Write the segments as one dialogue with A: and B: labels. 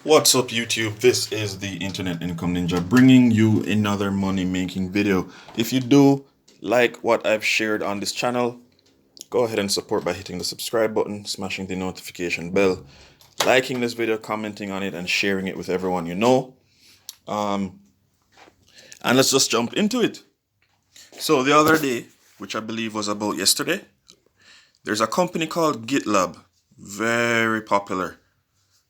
A: What's up, YouTube? This is the Internet Income Ninja bringing you another money making video. If you do like what I've shared on this channel, go ahead and support by hitting the subscribe button, smashing the notification bell, liking this video, commenting on it, and sharing it with everyone you know. And let's just jump into it. So, the other day, which I believe was about yesterday, there's a company called GitLab, very popular.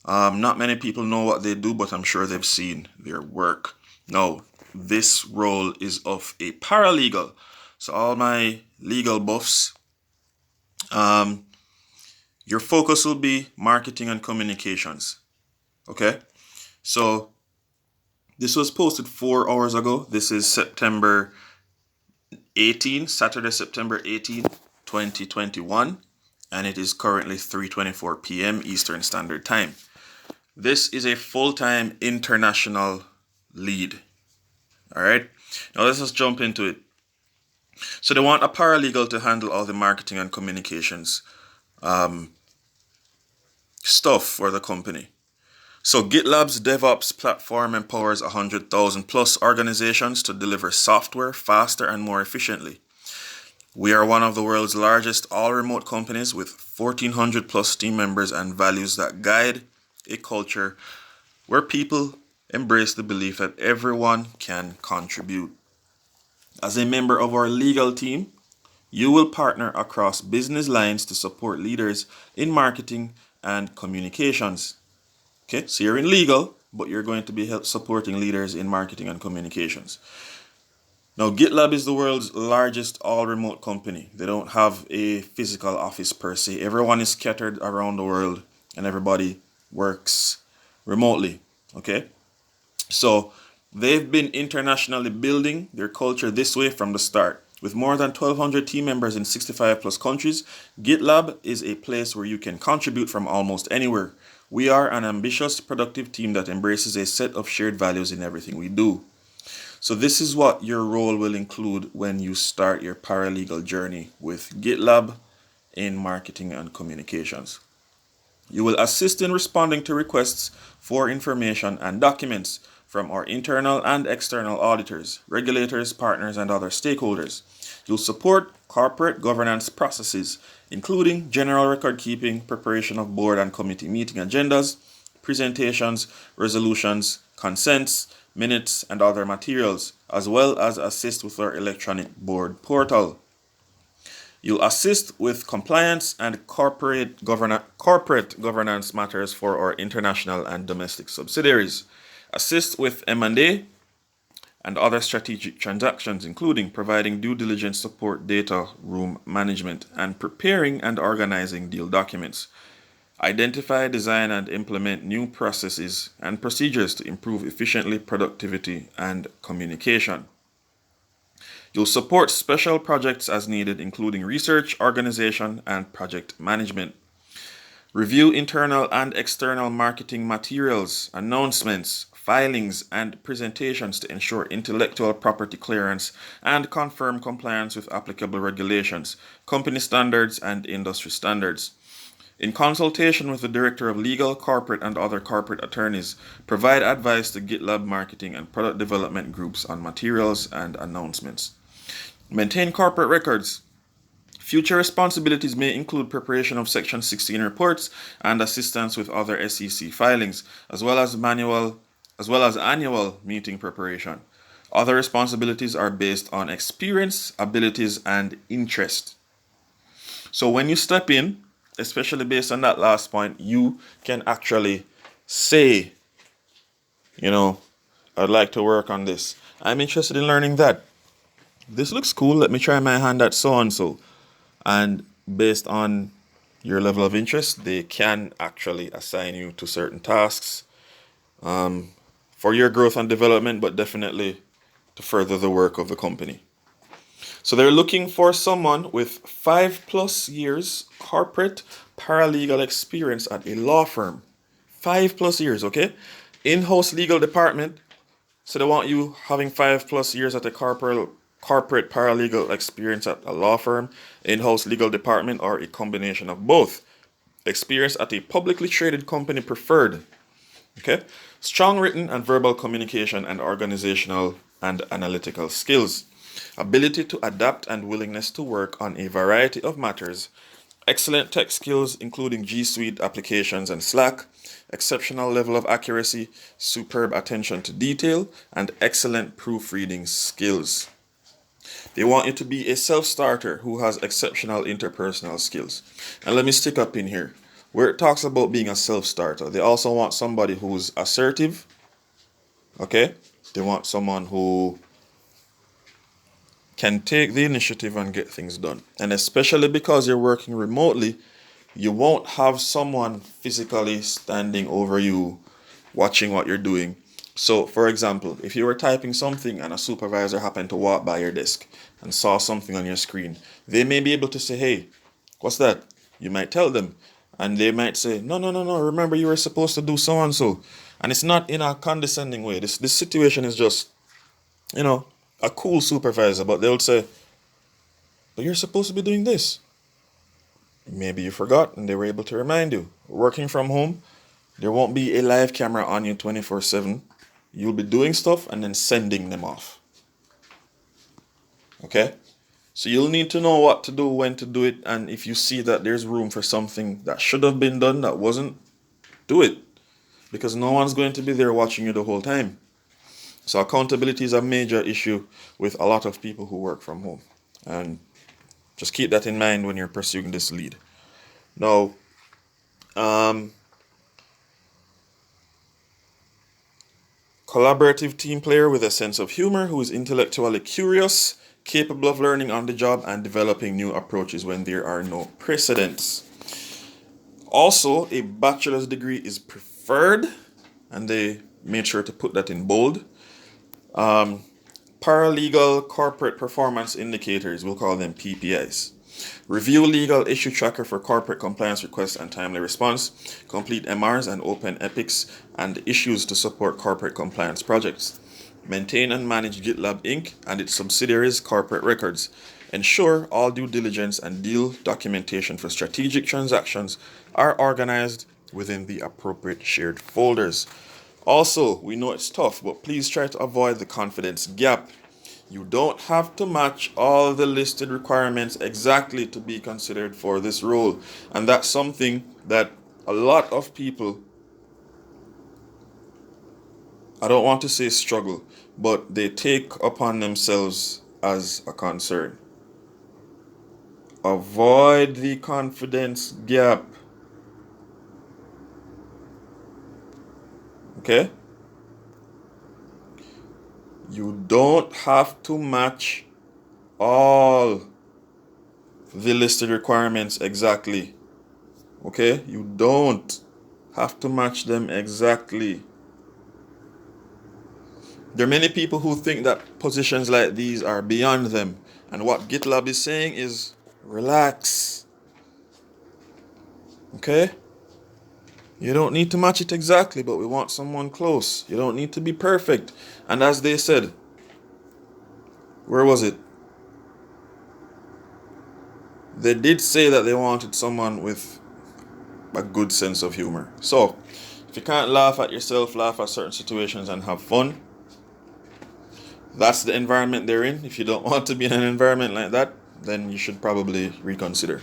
A: Not many people know what they do, but I'm sure they've seen their work. Now, this role is of a paralegal. So all my legal buffs, your focus will be marketing and communications. Okay? So this was posted 4 hours ago. This is September 18, Saturday, September 18, 2021. And it is currently 3:24 p.m. Eastern Standard Time. This is a full-time international lead. All right. Now let's just jump into it. So they want a paralegal to handle all the marketing and communications stuff for the company. So GitLab's DevOps platform empowers 100,000 plus organizations to deliver software faster and more efficiently. We are one of the world's largest all-remote companies with 1,400 plus team members and values that guide a culture where people embrace the belief that everyone can contribute. As a member of our legal team, you will partner across business lines to support leaders in marketing and communications. Okay, so you're in legal, but you're going to be supporting leaders in marketing and communications. Now, GitLab is the world's largest all-remote company. They don't have a physical office per se. Everyone is scattered around the world and everybody works remotely. Okay, so they've been internationally building their culture this way from the start. With more than 1,200 team members in 65 plus countries, GitLab is a place where you can contribute from almost anywhere. We are an ambitious, productive team that embraces a set of shared values in everything we do. So this is what your role will include when you start your paralegal journey with GitLab in marketing and communications. You will assist in responding to requests for information and documents from our internal and external auditors, regulators, partners, and other stakeholders. You'll support corporate governance processes, including general record keeping, preparation of board and committee meeting agendas, presentations, resolutions, consents, minutes, and other materials, as well as assist with our electronic board portal. You'll assist with compliance and corporate governance matters for our international and domestic subsidiaries. Assist with M&A and other strategic transactions, including providing due diligence support, data room management, and preparing and organizing deal documents. Identify, design, and implement new processes and procedures to improve efficiently productivity and communication. You'll support special projects as needed, including research, organization, and project management. Review internal and external marketing materials, announcements, filings, and presentations to ensure intellectual property clearance and confirm compliance with applicable regulations, company standards, and industry standards. In consultation with the Director of Legal, Corporate, and other corporate attorneys, provide advice to GitLab marketing and product development groups on materials and announcements. Maintain corporate records. Future responsibilities may include preparation of Section 16 reports and assistance with other SEC filings, as well as annual meeting preparation. Other responsibilities are based on experience, abilities, and interest. So when you step in, especially based on that last point, you can actually say, I'd like to work on this. I'm interested in learning that. This looks cool. Let me try my hand at so and so. And based on your level of interest, they can actually assign you to certain tasks for your growth and development, but definitely to further the work of the company. So they're looking for someone with 5+ years corporate paralegal experience at a law firm. 5+ years, okay? In-house legal department. So they want you having 5+ years at a corporate paralegal experience at a law firm, in-house legal department, or a combination of both. Experience at a publicly traded company preferred. Okay? Strong written and verbal communication and organizational and analytical skills. Ability to adapt and willingness to work on a variety of matters. Excellent tech skills, including G Suite applications and Slack. Exceptional level of accuracy, superb attention to detail, and excellent proofreading skills. They want you to be a self-starter who has exceptional interpersonal skills. And let me stick up in here. Where it talks about being a self-starter, they also want somebody who's assertive. Okay? They want someone who can take the initiative and get things done. And especially because you're working remotely, you won't have someone physically standing over you watching what you're doing. So, for example, if you were typing something and a supervisor happened to walk by your desk and saw something on your screen, they may be able to say, "Hey, what's that?" You might tell them, and they might say, "No, no, no, no, remember you were supposed to do so and so." And it's not in a condescending way. This situation is just, a cool supervisor, but they'll say, "But you're supposed to be doing this." Maybe you forgot and they were able to remind you. Working from home, there won't be a live camera on you 24/7. You'll be doing stuff and then sending them off. Okay? So you'll need to know what to do, when to do it, and if you see that there's room for something that should have been done that wasn't, do it. Because no one's going to be there watching you the whole time. So accountability is a major issue with a lot of people who work from home. And just keep that in mind when you're pursuing this lead. Now, collaborative team player with a sense of humor who is intellectually curious, capable of learning on the job and developing new approaches when there are no precedents. Also, a bachelor's degree is preferred, and they made sure to put that in bold. Paralegal corporate performance indicators, we'll call them PPIs. Review legal issue tracker for corporate compliance requests and timely response. Complete MRs and open epics and issues to support corporate compliance projects. Maintain and manage GitLab Inc. and its subsidiaries' corporate records. Ensure all due diligence and deal documentation for strategic transactions are organized within the appropriate shared folders. Also, we know it's tough, but please try to avoid the confidence gap. You don't have to match all the listed requirements exactly to be considered for this role. And that's something that a lot of people, I don't want to say struggle, but they take upon themselves as a concern. Avoid the confidence gap. Okay? You don't have to match all the listed requirements exactly. Okay? You don't have to match them exactly. There are many people who think that positions like these are beyond them. And what GitLab is saying is relax. Okay? You don't need to match it exactly, but we want someone close. You don't need to be perfect. And as they said, where was it? They did say that they wanted someone with a good sense of humor. So, if you can't laugh at yourself, laugh at certain situations and have fun, that's the environment they're in. If you don't want to be in an environment like that, then you should probably reconsider.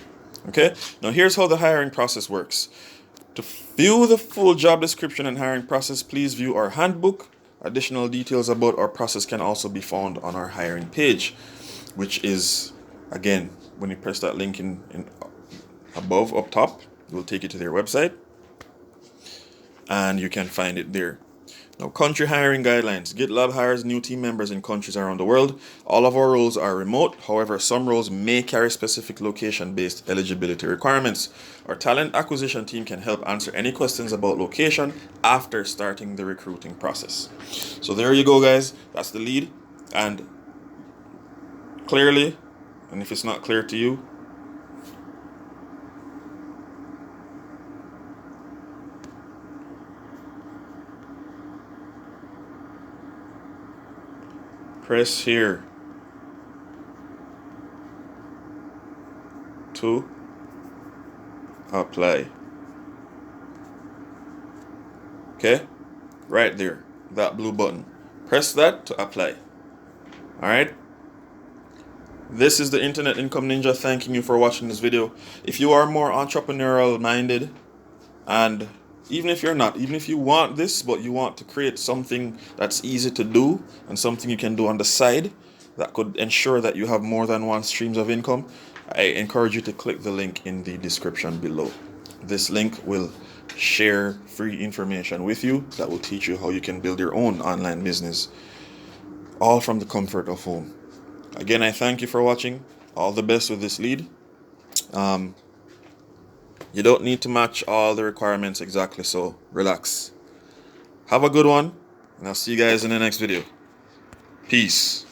A: Okay? Now, here's how the hiring process works. To view the full job description and hiring process, please view our handbook. Additional details about our process can also be found on our hiring page, which is, again, when you press that link in above up top, it will take you to their website and you can find it there. Now, country hiring guidelines. GitLab hires new team members in countries around the world. All of our roles are remote. However, some roles may carry specific location-based eligibility requirements. Our talent acquisition team can help answer any questions about location after starting the recruiting process. So there you go, guys. That's the lead. And clearly, and if it's not clear to you, press here to apply. Okay? right there, that blue button. Press that to apply. All right. This is the Internet Income Ninja thanking you for watching this video. If you are more entrepreneurial minded, and even if you're not, even if you want this, but you want to create something that's easy to do and something you can do on the side that could ensure that you have more than one streams of income, I encourage you to click the link in the description below. This link will share free information with you that will teach you how you can build your own online business, all from the comfort of home. Again, I thank you for watching. All the best with this lead. You don't need to match all the requirements exactly, so relax. Have a good one, and I'll see you guys in the next video. Peace.